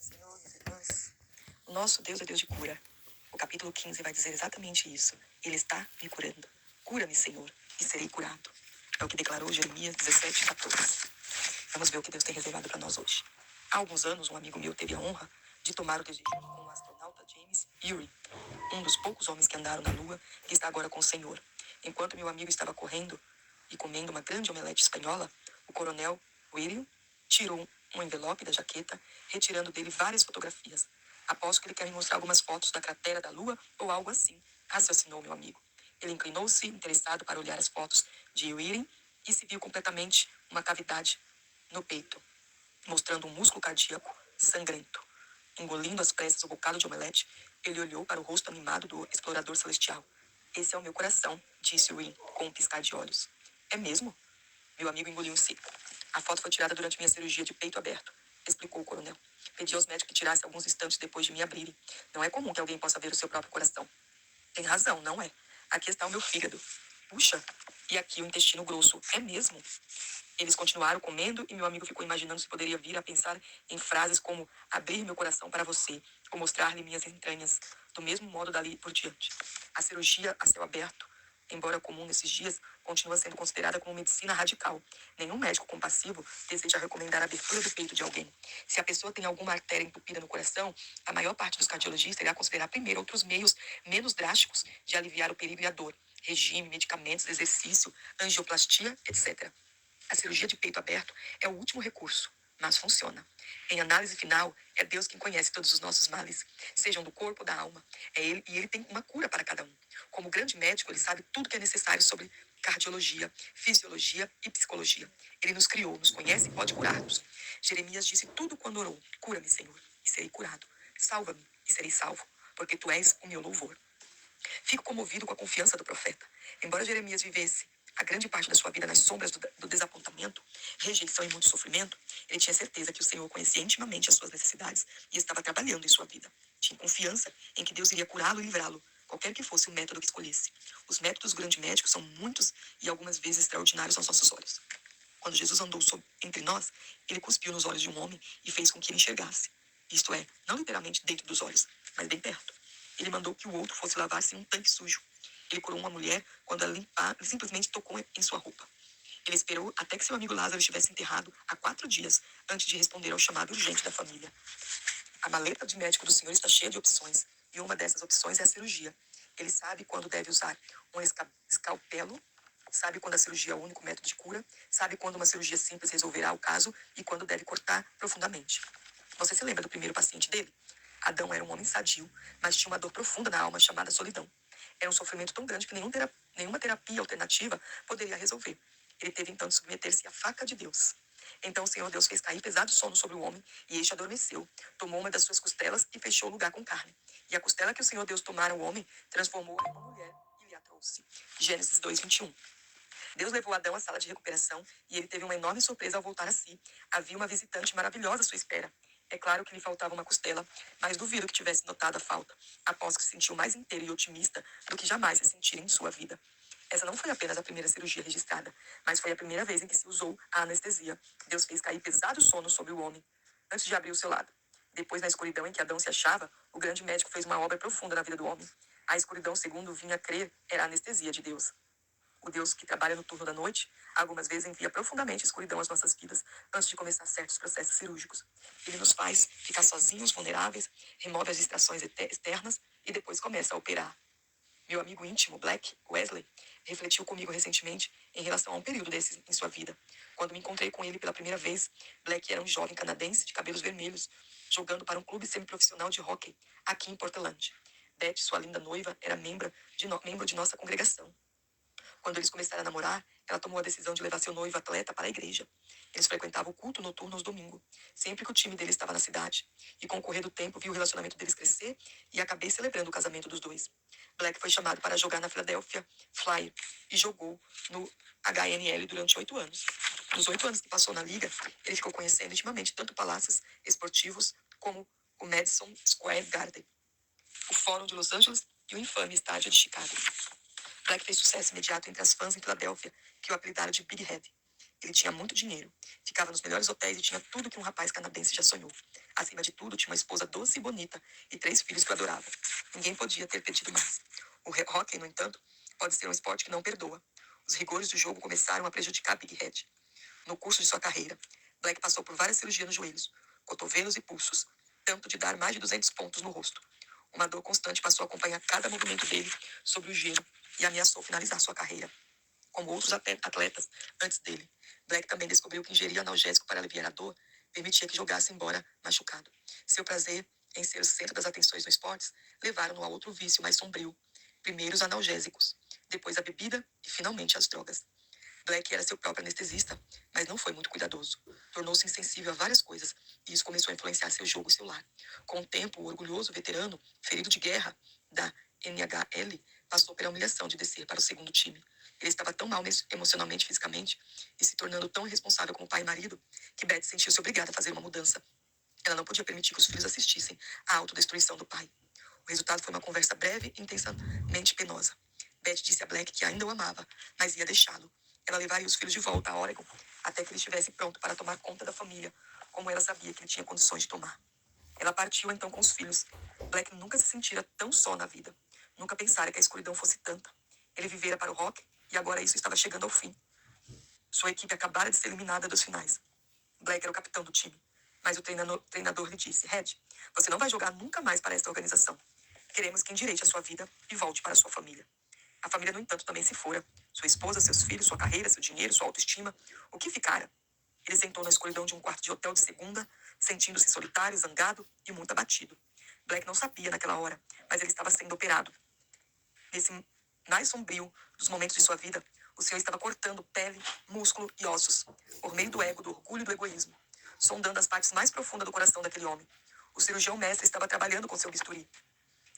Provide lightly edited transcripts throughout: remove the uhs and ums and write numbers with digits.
Senhor, minhas irmãs. O nosso Deus é Deus de cura. O capítulo 15 vai dizer exatamente isso. Ele está me curando. Cura-me, Senhor, e serei curado. É o que declarou Jeremias 17:14. Vamos ver o que Deus tem reservado para nós hoje. Há alguns anos, um amigo meu teve a honra de tomar o desejo com o astronauta James Urey, um dos poucos homens que andaram na Lua, que está agora com o Senhor. Enquanto meu amigo estava correndo e comendo uma grande omelete espanhola, o coronel Urey tirou um envelope da jaqueta, retirando dele várias fotografias. Aposto que ele quer me mostrar algumas fotos da cratera da Lua ou algo assim, raciocinou meu amigo. Ele inclinou-se, interessado, para olhar as fotos de Urey e se viu completamente uma cavidade no peito, mostrando um músculo cardíaco sangrento. Engolindo às pressas o bocado de omelete, ele olhou para o rosto animado do explorador celestial. Esse é o meu coração, disse Wynne, com um piscar de olhos. É mesmo? Meu amigo engoliu em seco. A foto foi tirada durante minha cirurgia de peito aberto, explicou o coronel. Pedi aos médicos que tirassem alguns instantes depois de me abrirem. Não é comum que alguém possa ver o seu próprio coração. Tem razão, não é? Aqui está o meu fígado. Puxa, e aqui o intestino grosso. É mesmo? Eles continuaram comendo e meu amigo ficou imaginando se poderia vir a pensar em frases como abrir meu coração para você ou mostrar-lhe minhas entranhas, do mesmo modo dali por diante. A cirurgia a céu aberto, embora comum nesses dias, continua sendo considerada como medicina radical. Nenhum médico compassivo deseja recomendar a abertura do peito de alguém. Se a pessoa tem alguma artéria entupida no coração, a maior parte dos cardiologistas irá considerar primeiro outros meios menos drásticos de aliviar o perigo e a dor. Regime, medicamentos, exercício, angioplastia, etc. A cirurgia de peito aberto é o último recurso, mas funciona. Em análise final, é Deus quem conhece todos os nossos males, sejam do corpo ou da alma. É Ele e Ele tem uma cura para cada um. Como grande médico, Ele sabe tudo que é necessário sobre cardiologia, fisiologia e psicologia. Ele nos criou, nos conhece e pode curar-nos. Jeremias disse tudo quando orou: cura-me, Senhor, e serei curado. Salva-me e serei salvo, porque Tu és o meu louvor. Fico comovido com a confiança do profeta. Embora Jeremias vivesse a grande parte da sua vida nas sombras do desapontamento, rejeição e muito sofrimento, ele tinha certeza que o Senhor conhecia intimamente as suas necessidades e estava trabalhando em sua vida. Tinha confiança em que Deus iria curá-lo e livrá-lo, qualquer que fosse o método que escolhesse. Os métodos do grande médico são muitos e algumas vezes extraordinários aos nossos olhos. Quando Jesus andou entre nós, ele cuspiu nos olhos de um homem e fez com que ele enxergasse. Isto é, não literalmente dentro dos olhos, mas bem perto. Ele mandou que o outro fosse lavar-se em um tanque sujo. Ele curou uma mulher quando ela simplesmente tocou em sua roupa. Ele esperou até que seu amigo Lázaro estivesse enterrado há 4 dias antes de responder ao chamado urgente da família. A maleta de médico do senhor está cheia de opções, e uma dessas opções é a cirurgia. Ele sabe quando deve usar um escalpelo, sabe quando a cirurgia é o único método de cura, sabe quando uma cirurgia simples resolverá o caso e quando deve cortar profundamente. Você se lembra do primeiro paciente dele? Adão era um homem sadio, mas tinha uma dor profunda na alma chamada solidão. Era um sofrimento tão grande que nenhuma terapia alternativa poderia resolver. Ele teve então de submeter-se à faca de Deus. Então o Senhor Deus fez cair pesado sono sobre o homem, e este adormeceu. Tomou uma das suas costelas e fechou o lugar com carne. E a costela que o Senhor Deus tomara ao homem, transformou-a em uma mulher e lhe a trouxe. Gênesis 2:21. Deus levou Adão à sala de recuperação e ele teve uma enorme surpresa ao voltar a si. Havia uma visitante maravilhosa à sua espera. É claro que lhe faltava uma costela, mas duvido que tivesse notado a falta, após que se sentiu mais inteiro e otimista do que jamais se sentira em sua vida. Essa não foi apenas a primeira cirurgia registrada, mas foi a primeira vez em que se usou a anestesia. Deus fez cair pesado sono sobre o homem, antes de abrir o seu lado. Depois, na escuridão em que Adão se achava, o grande médico fez uma obra profunda na vida do homem. A escuridão, segundo vinha a crer, era a anestesia de Deus. O Deus que trabalha no turno da noite, algumas vezes envia profundamente escuridão às nossas vidas antes de começar certos processos cirúrgicos. Ele nos faz ficar sozinhos, vulneráveis, remove as distrações externas e depois começa a operar. Meu amigo íntimo, Black Wesley, refletiu comigo recentemente em relação a um período desses em sua vida. Quando me encontrei com ele pela primeira vez, Black era um jovem canadense de cabelos vermelhos, jogando para um clube semiprofissional de hóquei aqui em Portland. Beth, sua linda noiva, era membro de nossa congregação. Quando eles começaram a namorar, ela tomou a decisão de levar seu noivo atleta para a igreja. Eles frequentavam o culto noturno aos domingos, sempre que o time dele estava na cidade. E com o correr do tempo, viu o relacionamento deles crescer e acabei celebrando o casamento dos dois. Black foi chamado para jogar na Philadelphia Flyers e jogou no HNL durante 8 anos. Nos 8 anos que passou na liga, ele ficou conhecendo intimamente tanto palácios esportivos como o Madison Square Garden, o Fórum de Los Angeles e o infame Estádio de Chicago. Black fez sucesso imediato entre as fãs em Filadélfia, que o apelidaram de Big Head. Ele tinha muito dinheiro, ficava nos melhores hotéis e tinha tudo que um rapaz canadense já sonhou. Acima de tudo, tinha uma esposa doce e bonita e 3 filhos que o adoravam. Ninguém podia ter pedido mais. O hóquei, no entanto, pode ser um esporte que não perdoa. Os rigores do jogo começaram a prejudicar Big Red. No curso de sua carreira, Black passou por várias cirurgias nos joelhos, cotovelos e pulsos, tanto de dar mais de 200 pontos no rosto. Uma dor constante passou a acompanhar cada movimento dele sobre o gelo e ameaçou finalizar sua carreira. Como outros atletas antes dele, Black também descobriu que ingerir analgésico para aliviar a dor permitia que jogasse embora machucado. Seu prazer em ser o centro das atenções no esportes levaram-no a outro vício mais sombrio. Primeiro os analgésicos, depois a bebida e finalmente as drogas. Black era seu próprio anestesista, mas não foi muito cuidadoso. Tornou-se insensível a várias coisas, e isso começou a influenciar seu jogo e seu lar. Com o tempo, o orgulhoso veterano, ferido de guerra da NHL, passou pela humilhação de descer para o segundo time. Ele estava tão mal emocionalmente e fisicamente, e se tornando tão irresponsável como pai e marido, que Beth sentiu-se obrigada a fazer uma mudança. Ela não podia permitir que os filhos assistissem à autodestruição do pai. O resultado foi uma conversa breve e intensamente penosa. Beth disse a Black que ainda o amava, mas ia deixá-lo. Ela levaria os filhos de volta a Oregon, até que ele estivesse pronto para tomar conta da família, como ela sabia que ele tinha condições de tomar. Ela partiu então com os filhos. Black nunca se sentira tão só na vida. Nunca pensara que a escuridão fosse tanta. Ele vivera para o rock e agora isso estava chegando ao fim. Sua equipe acabara de ser eliminada dos finais. Black era o capitão do time, mas o treinador lhe disse: Red, você não vai jogar nunca mais para esta organização. Queremos que endireite a sua vida e volte para a sua família. A família, no entanto, também se fora. Sua esposa, seus filhos, sua carreira, seu dinheiro, sua autoestima. O que ficara? Ele sentou na escuridão de um quarto de hotel de segunda, sentindo-se solitário, zangado e muito abatido. Black não sabia naquela hora, mas ele estava sendo operado. Nesse mais sombrio dos momentos de sua vida, o Senhor estava cortando pele, músculo e ossos, por meio do ego, do orgulho e do egoísmo, sondando as partes mais profundas do coração daquele homem. O cirurgião mestre estava trabalhando com seu bisturi.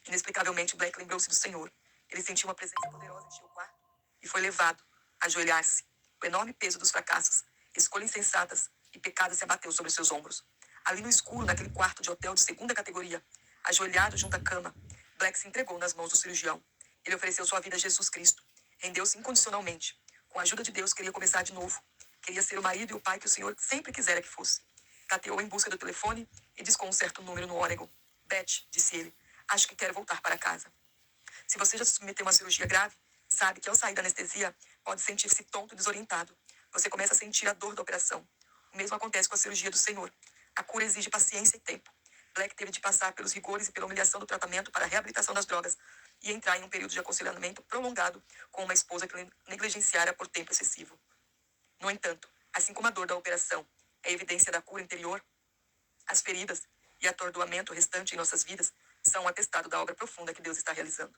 Inexplicavelmente, Black lembrou-se do Senhor. Ele sentiu uma presença poderosa encher o quarto e foi levado a ajoelhar-se. O enorme peso dos fracassos, escolhas insensatas e pecados se abateu sobre seus ombros. Ali no escuro, naquele quarto de hotel de segunda categoria, ajoelhado junto à cama, Black se entregou nas mãos do cirurgião. Ele ofereceu sua vida a Jesus Cristo. Rendeu-se incondicionalmente. Com a ajuda de Deus, queria começar de novo. Queria ser o marido e o pai que o Senhor sempre quisera que fosse. Tateou em busca do telefone e discou um certo número no Oregon. Beth, disse ele, acho que quero voltar para casa. Se você já se submeteu a uma cirurgia grave, sabe que ao sair da anestesia, pode sentir-se tonto e desorientado. Você começa a sentir a dor da operação. O mesmo acontece com a cirurgia do Senhor. A cura exige paciência e tempo. Black teve de passar pelos rigores e pela humilhação do tratamento para a reabilitação das drogas e entrar em um período de aconselhamento prolongado com uma esposa que negligenciara por tempo excessivo. No entanto, assim como a dor da operação é evidência da cura interior, as feridas e atordoamento restante em nossas vidas são um atestado da obra profunda que Deus está realizando.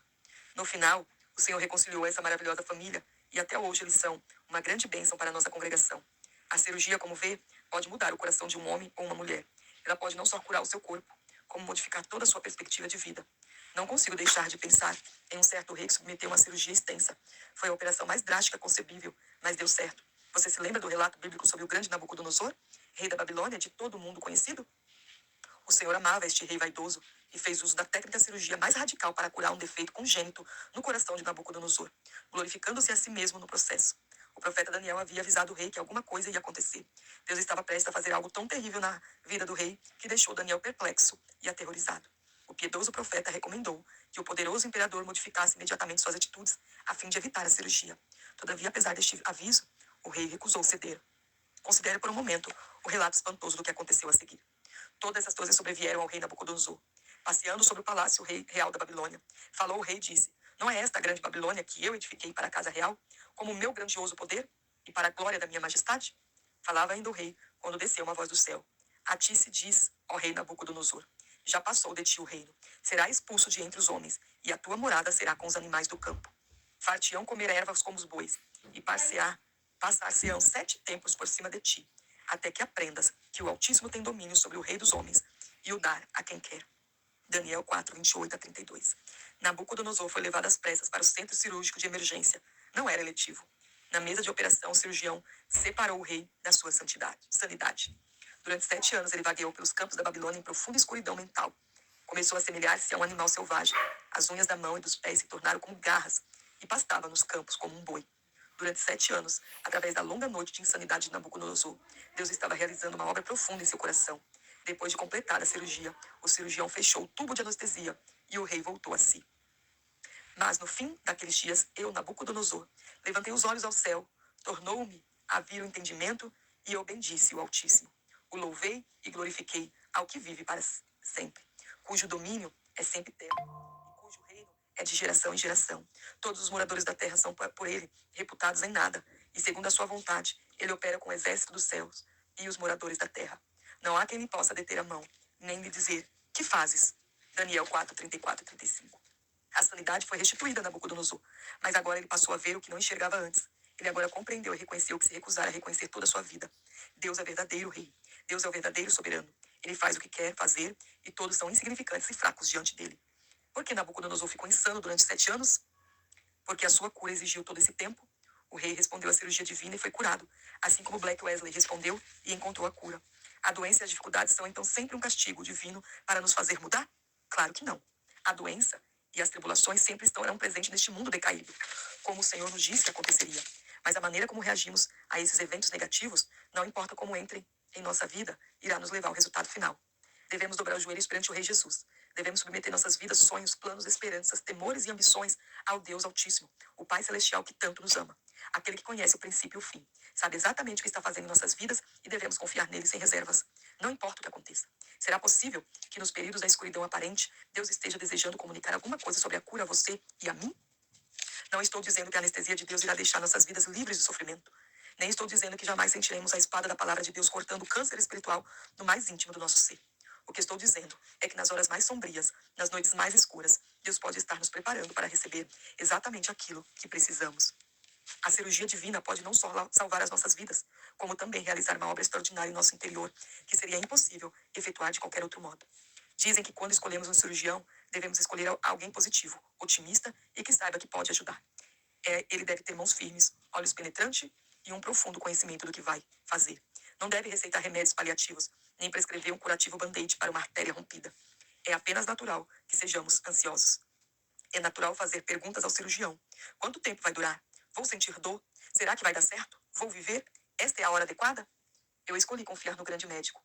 No final, o Senhor reconciliou essa maravilhosa família e até hoje eles são uma grande bênção para a nossa congregação. A cirurgia, como vê, pode mudar o coração de um homem ou uma mulher. Ela pode não só curar o seu corpo, como modificar toda a sua perspectiva de vida. Não consigo deixar de pensar em um certo rei que submeteu uma cirurgia extensa. Foi a operação mais drástica concebível, mas deu certo. Você se lembra do relato bíblico sobre o grande Nabucodonosor, rei da Babilônia, de todo mundo conhecido? O Senhor amava este rei vaidoso e fez uso da técnica cirurgia mais radical para curar um defeito congênito no coração de Nabucodonosor, glorificando-se a si mesmo no processo. O profeta Daniel havia avisado o rei que alguma coisa ia acontecer. Deus estava prestes a fazer algo tão terrível na vida do rei que deixou Daniel perplexo e aterrorizado. O piedoso profeta recomendou que o poderoso imperador modificasse imediatamente suas atitudes a fim de evitar a cirurgia. Todavia, apesar deste aviso, o rei recusou ceder. Considere por um momento o relato espantoso do que aconteceu a seguir. Todas essas coisas sobrevieram ao rei Nabucodonosor. Passeando sobre o palácio real da Babilônia, falou o rei e disse: Não é esta a grande Babilônia que eu edifiquei para a casa real, como o meu grandioso poder e para a glória da minha majestade? Falava ainda o rei, quando desceu uma voz do céu: A ti se diz, ó rei Nabucodonosor, já passou de ti o reino. Será expulso de entre os homens, e a tua morada será com os animais do campo. Far-te-ão comer ervas como os bois, e passar-se-ão 7 tempos por cima de ti, até que aprendas que o Altíssimo tem domínio sobre o rei dos homens, e o dar a quem quer. Daniel 4, 28 a 32. Nabucodonosor foi levado às pressas para o centro cirúrgico de emergência. Não era eletivo. Na mesa de operação, o cirurgião separou o rei da sua sanidade. Durante 7 anos, ele vagueou pelos campos da Babilônia em profunda escuridão mental. Começou a semelhar-se a um animal selvagem. As unhas da mão e dos pés se tornaram como garras, e pastava nos campos como um boi. Durante 7 anos, através da longa noite de insanidade de Nabucodonosor, Deus estava realizando uma obra profunda em seu coração. Depois de completar a cirurgia, o cirurgião fechou o tubo de anestesia e o rei voltou a si. Mas no fim daqueles dias, eu, Nabucodonosor, levantei os olhos ao céu, tornou-me a vir o entendimento e eu bendisse o Altíssimo. O louvei e glorifiquei ao que vive para sempre, cujo domínio é sempre eterno e cujo reino é de geração em geração. Todos os moradores da terra são por ele reputados em nada, e segundo a sua vontade, ele opera com o exército dos céus e os moradores da terra. Não há quem lhe possa deter a mão, nem lhe dizer: que fazes? Daniel 4, 34 e 35. A sanidade foi restituída a Nabucodonosor, mas agora ele passou a ver o que não enxergava antes. Ele agora compreendeu e reconheceu o que se recusara a reconhecer toda a sua vida. Deus é verdadeiro rei. Deus é o verdadeiro soberano. Ele faz o que quer fazer e todos são insignificantes e fracos diante dele. Por que Nabucodonosor ficou insano durante 7 anos? Porque a sua cura exigiu todo esse tempo. O rei respondeu à cirurgia divina e foi curado, assim como Black Wesley respondeu e encontrou a cura. A doença e as dificuldades são então sempre um castigo divino para nos fazer mudar? Claro que não. A doença e as tribulações sempre estarão presentes neste mundo decaído, como o Senhor nos disse que aconteceria. Mas a maneira como reagimos a esses eventos negativos, não importa como entrem em nossa vida, irá nos levar ao resultado final. Devemos dobrar os joelhos perante o Rei Jesus. Devemos submeter nossas vidas, sonhos, planos, esperanças, temores e ambições ao Deus Altíssimo, o Pai Celestial que tanto nos ama. Aquele que conhece o princípio e o fim. Sabe exatamente o que está fazendo em nossas vidas e devemos confiar nele sem reservas. Não importa o que aconteça. Será possível que nos períodos da escuridão aparente, Deus esteja desejando comunicar alguma coisa sobre a cura a você e a mim? Não estou dizendo que a anestesia de Deus irá deixar nossas vidas livres de sofrimento. Nem estou dizendo que jamais sentiremos a espada da palavra de Deus cortando o câncer espiritual no mais íntimo do nosso ser. O que estou dizendo é que nas horas mais sombrias, nas noites mais escuras, Deus pode estar nos preparando para receber exatamente aquilo que precisamos. A cirurgia divina pode não só salvar as nossas vidas, como também realizar uma obra extraordinária em nosso interior, que seria impossível efetuar de qualquer outro modo. Dizem que quando escolhemos um cirurgião, devemos escolher alguém positivo, otimista e que saiba que pode ajudar. Ele deve ter mãos firmes, olhos penetrantes e um profundo conhecimento do que vai fazer. Não deve receitar remédios paliativos, nem prescrever um curativo band-aid para uma artéria rompida. É apenas natural que sejamos ansiosos. É natural fazer perguntas ao cirurgião. Quanto tempo vai durar? Vou sentir dor? Será que vai dar certo? Vou viver? Esta é a hora adequada? Eu escolhi confiar no grande médico.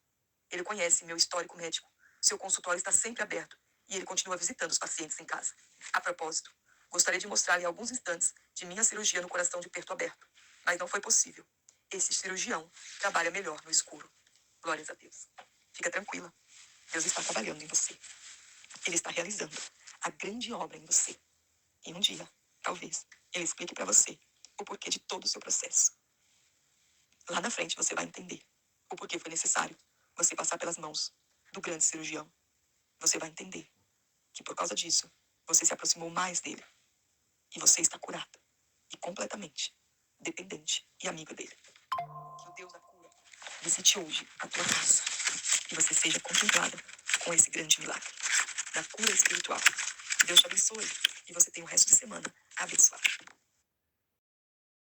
Ele conhece meu histórico médico. Seu consultório está sempre aberto e ele continua visitando os pacientes em casa. A propósito, gostaria de mostrar-lhe alguns instantes de minha cirurgia no coração de perto aberto, mas não foi possível. Esse cirurgião trabalha melhor no escuro. Glórias a Deus. Fica tranquila. Deus está trabalhando em você. Ele está realizando a grande obra em você. E um dia, talvez, ele explique para você o porquê de todo o seu processo. Lá na frente você vai entender o porquê foi necessário você passar pelas mãos do grande cirurgião. Você vai entender que por causa disso, você se aproximou mais dele. E você está curado e completamente dependente e amigo dele. Que o Deus da cura visite hoje a tua casa e você seja contemplada com esse grande milagre da cura espiritual. Deus te abençoe e você tenha o resto de semana abençoado.